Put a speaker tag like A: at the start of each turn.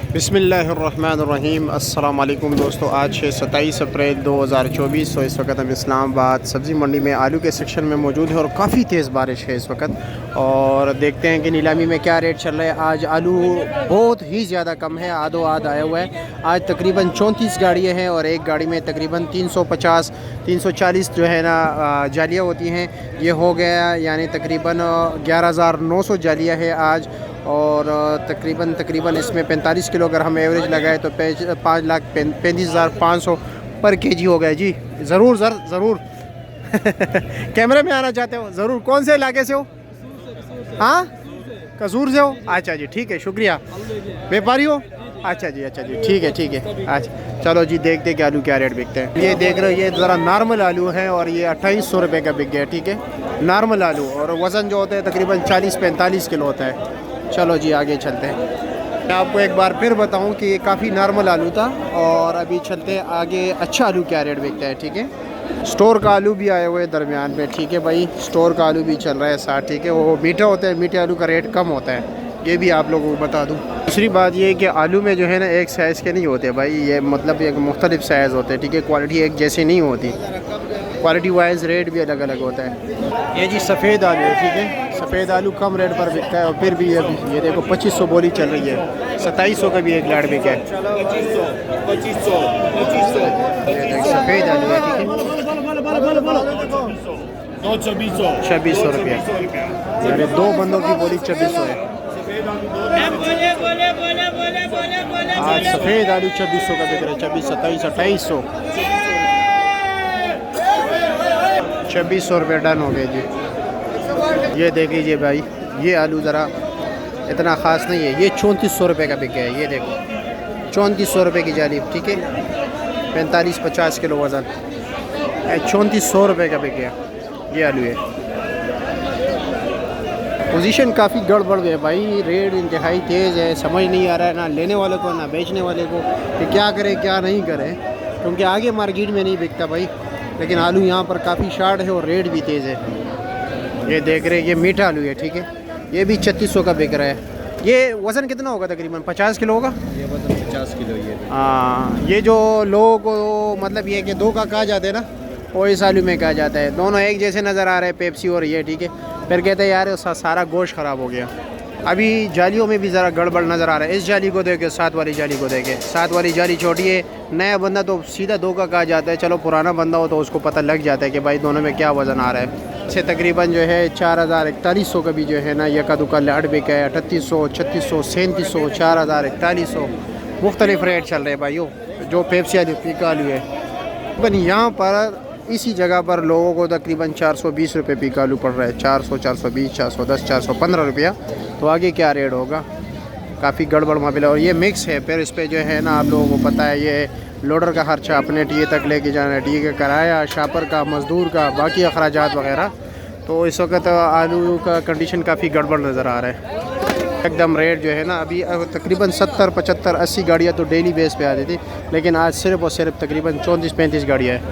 A: बिस्मिल्लाहिर्रहमानिर्रहीम। अस्सलाम वालेकुम दोस्तों, आज है 27 अप्रैल 2024। तो इस वक्त हम इस्लामाबाद सब्ज़ी मंडी में आलू के सेक्शन में मौजूद है और काफ़ी तेज़ बारिश है इस वक्त। और देखते हैं कि नीलामी में क्या रेट चल रहा है। आज आलू बहुत ही ज़्यादा कम है, आधो आध आया हुआ है। आज तकरीबन 34 गाड़ियाँ हैं और एक गाड़ी में तकरीबन 350 340 जो है ना जालियाँ होती हैं। ये हो गया यानी तकरीबन 11,900 जालियाँ है आज। और तकरीबन इसमें 45 किलो अगर हम एवरेज लगाए तो 5,35,500 पर केजी हो गया जी। ज़रूर कैमरे में आना चाहते हो ज़रूर। कौन से इलाके से हो? हाँ, कसूर से हो? अच्छा जी, ठीक है, शुक्रिया। व्यापारी हो? अच्छा जी ठीक है। अच्छा चलो जी, देखते कि आलू क्या रेट बिकते हैं। ये देख रहे हो, ये ज़रा नॉर्मल आलू है और ये 2800 रुपये का बिक गया। ठीक है, नॉर्मल आलू। और वज़न जो होता है तकरीबन 40-45 किलो होता है। चलो जी, आगे चलते हैं। मैं आपको एक बार फिर बताऊं कि ये काफ़ी नॉर्मल आलू था। और अभी चलते हैं आगे, अच्छा आलू क्या रेट बिकता है। ठीक है, स्टोर का आलू भी आए हुए दरमियान में। ठीक है भाई, स्टोर का आलू भी चल रहा है साथ। ठीक है, वो मीठा होता है, मीठे आलू का रेट कम होता है, ये भी आप लोगों को बता दूं। दूसरी बात ये है कि आलू में जो है ना एक साइज़ के नहीं होते भाई, ये मतलब एक मुख्तलिफ साइज़ होते हैं। ठीक है, क्वालिटी एक जैसी नहीं होती, क्वालिटी वाइज रेट भी अलग अलग होता है। ये जी सफ़ेद आलू है। ठीक है, सफ़ेद आलू कम रेट पर बिकता है। और फिर भी ये देखो 2500 बोली चल रही है। 2700 का भी एक लाड़ बिका है। 2500 सफ़ेद आलू है। ठीक है, 2600 रुपये। यानी दो बंदों की बोली 2600 है। आज सफ़ेद आलू 2600 का बिक रहा है। 26, 27, 2800, 2600 रुपये डन हो गए जी। ये देख लीजिए भाई, ये आलू ज़रा इतना ख़ास नहीं है। ये 3400 रुपये का बिक गया है। ये देखो 3400 रुपये की जाली। ठीक है, 45-50 किलो वज़न, 3400 रुपये का बिक गया ये आलू है। पोजीशन काफ़ी गड़बड़ है भाई, रेट इंतहाई तेज़ है। समझ नहीं आ रहा है ना लेने वाले को ना बेचने वाले को कि क्या करे क्या नहीं करे, क्योंकि आगे मार्केट में नहीं बिकता भाई। लेकिन आलू यहाँ पर काफ़ी शार्ट है और रेट भी तेज़ है। ये देख रहे हैं, ये मीठा आलू है। ठीक है, ये भी 3600 का बिक रहा है। ये वज़न कितना होगा? तकरीबन 50 किलो होगा।
B: ये वज़न 50 किलो। ये
A: हाँ, ये जो लोगों को मतलब ये कि दो का कहा जाता है ना, वो इस आलू में कहा जाता है। दोनों एक जैसे नज़र आ रहे हैं, पेप्सी और ये। ठीक है, फिर कहते हैं यार सारा गोश्त ख़राब हो गया। अभी जालियों में भी ज़रा गड़बड़ नज़र आ रहा है। इस जाली को देखे, साथ वाली जाली को देखे। साथ वाली जाली छोटी है, नया बंदा तो सीधा दो का कहा जाता है। चलो पुराना बंदा हो तो उसको पता लग जाता है कि भाई दोनों में क्या वज़न आ रहा है। से तकरीबन जो है 4000-4100 का भी जो है ना यका दुका लाड़ बिका है। 3800, 3600, 3700, 4000-4100 मुख्तलिफ रेट चल रहे हैं भाइयों। जो पेप्सी आलू पीका आलू है बन यहाँ पर इसी जगह पर लोगों को तकरीबन 420 रुपये पीका आलू पड़ रहा है। 400, 420, 410, 415 रुपया। तो आगे क्या रेट होगा, काफ़ी गड़बड़ मामला। और ये मिक्स है, फिर इस पर जो है ना आप लोगों को पता है ये लोडर का खर्चा अपने टीए तक लेके जाना, टीए का किराया, शापर का, मज़दूर का, बाकी अखराजात वगैरह। तो इस वक्त आलू का कंडीशन काफ़ी गड़बड़ नज़र आ रहा है एकदम। रेट जो है ना अभी तकरीबन 70, 75, 80 गाड़ियाँ तो डेली बेस पे आती थी, लेकिन आज सिर्फ और सिर्फ तकरीबन 34-35 गाड़ियाँ है।